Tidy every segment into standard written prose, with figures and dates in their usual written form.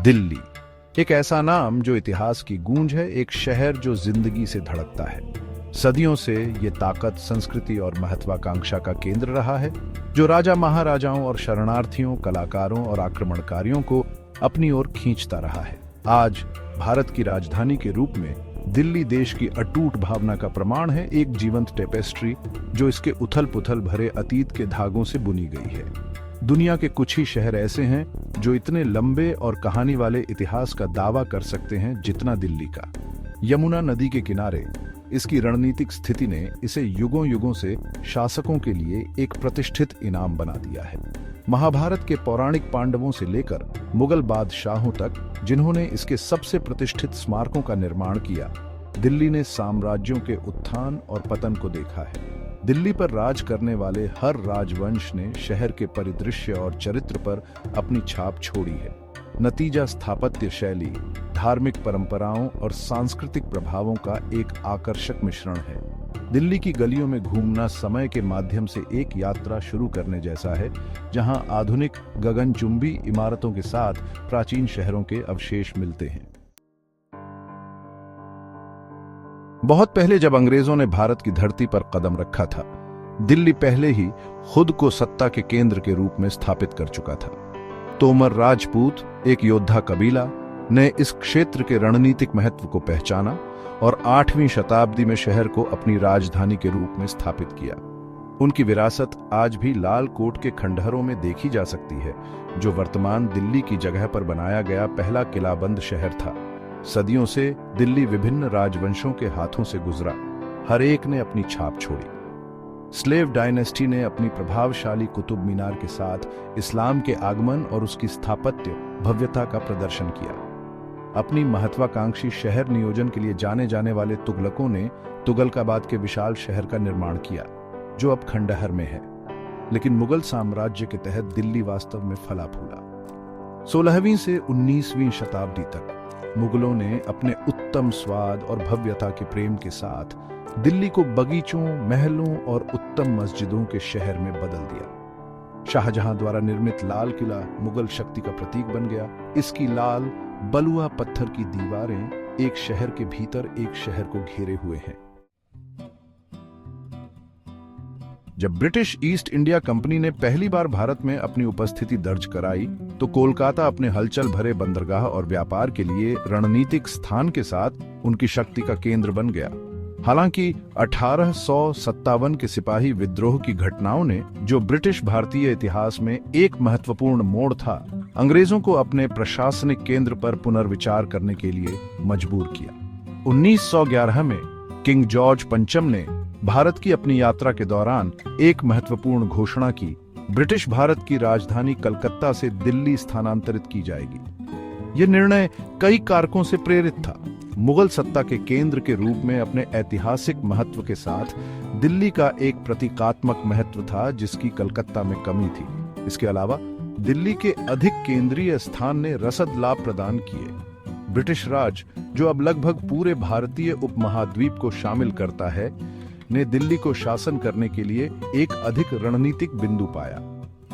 दिल्ली, एक ऐसा नाम जो इतिहास की गूंज है, एक शहर जो जिंदगी से धड़कता है। सदियों से ये ताकत, संस्कृति और महत्वाकांक्षा का केंद्र रहा है, जो राजा महाराजाओं और शरणार्थियों, कलाकारों और आक्रमणकारियों को अपनी ओर खींचता रहा है। आज भारत की राजधानी के रूप में दिल्ली देश की अटूट भावना का प्रमाण है, एक जीवंत टेपेस्ट्री जो इसके उथल पुथल भरे अतीत के धागों से बुनी गई है। दुनिया के कुछ ही शहर ऐसे हैं जो इतने लंबे और कहानी वाले इतिहास का दावा कर सकते हैं जितना दिल्ली का। यमुना नदी के किनारे इसकी रणनीतिक स्थिति ने इसे युगों युगों से शासकों के लिए एक प्रतिष्ठित इनाम बना दिया है। महाभारत के पौराणिक पांडवों से लेकर मुगल बादशाहों तक जिन्होंने इसके सबसे प्रतिष्ठित स्मारकों का निर्माण किया, दिल्ली ने साम्राज्यों के उत्थान और पतन को देखा है। दिल्ली पर राज करने वाले हर राजवंश ने शहर के परिदृश्य और चरित्र पर अपनी छाप छोड़ी है। नतीजा स्थापत्य शैली, धार्मिक परंपराओं और सांस्कृतिक प्रभावों का एक आकर्षक मिश्रण है। दिल्ली की गलियों में घूमना समय के माध्यम से एक यात्रा शुरू करने जैसा है, जहां आधुनिक गगनचुंबी इमारतों के साथ प्राचीन शहरों के अवशेष मिलते हैं। बहुत पहले जब अंग्रेजों ने भारत की धरती पर कदम रखा था, दिल्ली पहले ही खुद को सत्ता के केंद्र के रूप में स्थापित कर चुका था। तोमर राजपूत, एक योद्धा कबीला, ने इस क्षेत्र के रणनीतिक महत्व को पहचाना और 8वीं शताब्दी में शहर को अपनी राजधानी के रूप में स्थापित किया। उनकी विरासत आज भी लाल कोट के खंडहरों में देखी जा सकती है, जो वर्तमान दिल्ली की जगह पर बनाया गया पहला किलाबंद शहर था। सदियों से दिल्ली विभिन्न राजवंशों के हाथों से गुजरा, हर एक ने अपनी छाप छोड़ी। स्लेव डायनेस्टी ने अपनी प्रभावशाली कुतुब मीनार के साथ इस्लाम के आगमन और उसकी स्थापत्य भव्यता का प्रदर्शन किया। अपनी महत्वाकांक्षी शहर नियोजन के लिए जाने जाने वाले तुगलकों ने तुगलकाबाद के विशाल शहर का निर्माण किया, जो अब खंडहर में है। लेकिन मुगल साम्राज्य के तहत दिल्ली वास्तव में फला फूला। 16वीं से 19वीं शताब्दी तक मुगलों ने अपने उत्तम स्वाद और भव्यता के प्रेम के साथ दिल्ली को बगीचों, महलों और उत्तम मस्जिदों के शहर में बदल दिया। शाहजहां द्वारा निर्मित लाल किला मुगल शक्ति का प्रतीक बन गया। इसकी लाल बलुआ पत्थर की दीवारें एक शहर के भीतर एक शहर को घेरे हुए हैं। जब ब्रिटिश ईस्ट इंडिया कंपनी ने पहली बार भारत में अपनी उपस्थिति दर्ज कराई, तो कोलकाता अपने हलचल भरे बंदरगाह और व्यापार के लिए रणनीतिक स्थान के साथ उनकी शक्ति का केंद्र बन गया। हालांकि 1857 के सिपाही विद्रोह की घटनाओं ने, जो ब्रिटिश भारतीय इतिहास में एक महत्वपूर्ण मोड़ था, अंग्रेजों को अपने प्रशासनिक केंद्र पर पुनर्विचार करने के लिए मजबूर किया। 1911 में किंग जॉर्ज पंचम ने भारत की अपनी यात्रा के दौरान एक महत्वपूर्ण घोषणा की। ब्रिटिश भारत की राजधानी कलकत्ता से दिल्ली स्थानांतरित की जाएगी। यह निर्णय कई कारकों से प्रेरित था। मुगल सत्ता के केंद्र के रूप में अपने ऐतिहासिक महत्व के साथ दिल्ली का एक प्रतीकात्मक महत्व था, जिसकी कलकत्ता में कमी थी। इसके अलावा दिल्ली के अधिक केंद्रीय स्थान ने रसद लाभ प्रदान किए। ब्रिटिश राज, जो अब लगभग पूरे भारतीय उपमहाद्वीप को शामिल करता है, ने दिल्ली को शासन करने के लिए एक अधिक रणनीतिक बिंदु पाया।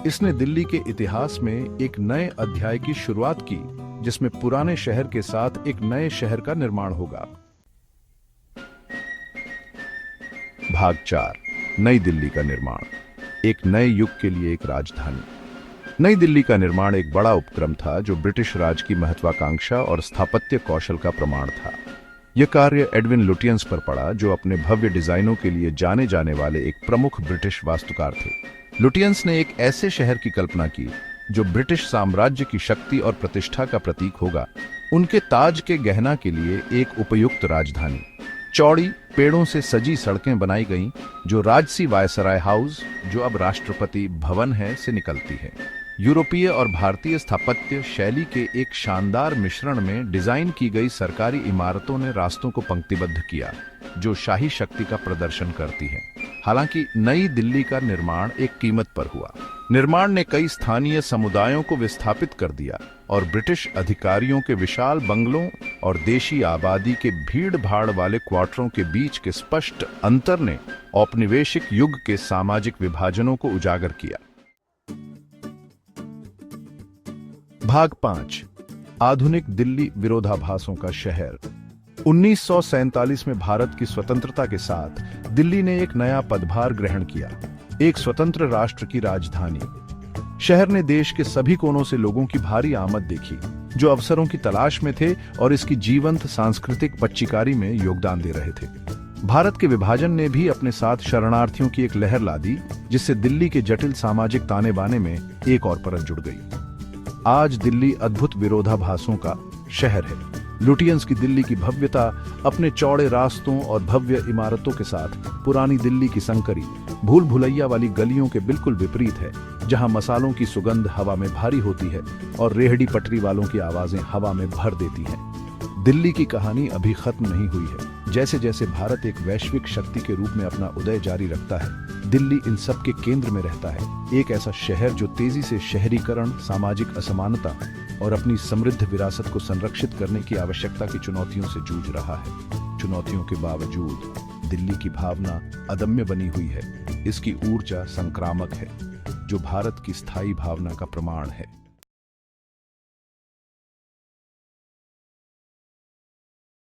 इसने दिल्ली के इतिहास में एक नए अध्याय की शुरुआत की, जिसमें पुराने शहर के साथ एक नए शहर का निर्माण होगा। भाग 4, नई दिल्ली का निर्माण। एक नए युग के लिए एक राजधानी। नई दिल्ली का निर्माण एक बड़ा उपक्रम था, जो ब्रिटिश राज की महत्वाकांक्षा और स्थापत्य कौशल का प्रमाण था। यह कार्य एडविन लुटियंस पर पड़ा, जो अपने भव्य डिजाइनों के लिए जाने जाने वाले एक प्रमुख ब्रिटिश वास्तुकार थे। लुटियंस ने एक ऐसे शहर की कल्पना की जो ब्रिटिश साम्राज्य की शक्ति और प्रतिष्ठा का प्रतीक होगा। उनके ताज के गहना के लिए एक उपयुक्त राजधानी, चौड़ी पेड़ों से सजी सड़कें बनाई गईं, जो राजसी वायसराय हाउस, जो अब राष्ट्रपति भवन है, से निकलती है। यूरोपीय और भारतीय स्थापत्य शैली के एक शानदार मिश्रण में डिजाइन की गई सरकारी इमारतों ने रास्तों को पंक्तिबद्ध किया, जो शाही शक्ति का प्रदर्शन करती है। हालांकि नई दिल्ली का निर्माण एक कीमत पर हुआ। निर्माण ने कई स्थानीय समुदायों को विस्थापित कर दिया और ब्रिटिश अधिकारियों के विशाल बंगलों और देशी आबादी के भीड़ भाड़ वाले क्वार्टरों के बीच के स्पष्ट अंतर ने औपनिवेशिक युग के सामाजिक विभाजनों को उजागर किया। भाग 5, आधुनिक दिल्ली विरोधाभासों का शहर। 1947 में भारत की स्वतंत्रता के साथ दिल्ली ने एक नया पदभार ग्रहण किया, एक स्वतंत्र राष्ट्र की राजधानी। शहर ने देश के सभी कोनों से लोगों की भारी आमद देखी, जो अवसरों की तलाश में थे और इसकी जीवंत सांस्कृतिक पच्चीकारी में योगदान दे रहे थे। भारत के विभाजन ने भी अपने साथ शरणार्थियों की एक लहर ला दी, जिससे दिल्ली के जटिल सामाजिक ताने बाने में एक और परत जुड़ गई। आज दिल्ली अद्भुत विरोधाभासों का शहर है। लुटियंस की दिल्ली की भव्यता अपने चौड़े रास्तों और भव्य इमारतों के साथ पुरानी दिल्ली की संकरी, भूल भुलैया वाली गलियों के बिल्कुल विपरीत है, जहां मसालों की सुगंध हवा में भारी होती है और रेहड़ी पटरी वालों की आवाजें हवा में भर देती हैं। दिल्ली की कहानी अभी खत्म नहीं हुई है। जैसे जैसे भारत एक वैश्विक शक्ति के रूप में अपना उदय जारी रखता है, दिल्ली इन सब के केंद्र में रहता है। एक ऐसा शहर जो तेजी से शहरीकरण, सामाजिक असमानता और अपनी समृद्ध विरासत को संरक्षित करने की आवश्यकता की चुनौतियों से जूझ रहा है। चुनौतियों के बावजूद दिल्ली की भावना अदम्य बनी हुई है। इसकी ऊर्जा संक्रामक है, जो भारत की स्थायी भावना का प्रमाण है।